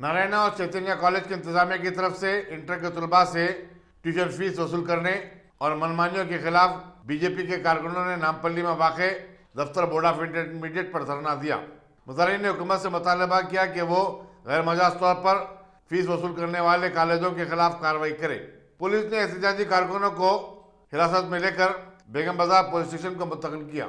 नारायणा और चैतन्य कॉलेज के इंतजामिया की तरफ से इंटर के तलबा से ट्यूशन फीस वसूल करने और मनमानियों के खिलाफ बीजेपी के कारकुनों ने नामपल्ली में वाक़ दफ्तर बोर्ड ऑफ इंटरमीडिएट पर धरना दिया। मुतालिन ने हुकूमत से मुतालबा किया कि वो गैर मजाज तौर पर फीस वसूल करने वाले कॉलेजों के खिलाफ कार्रवाई करे। पुलिस ने एहतजाजी कारकुनों को हिरासत में लेकर बेगम बाजार पुलिस स्टेशन को मुंतकिल किया।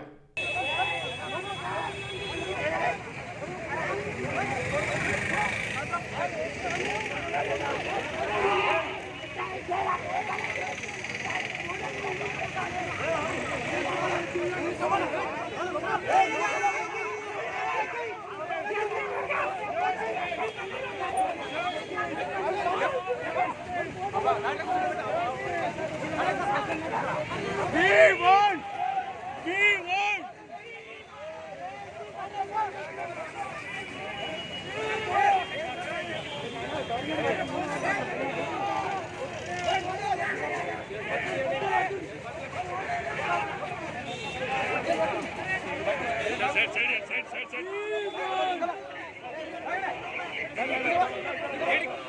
Set.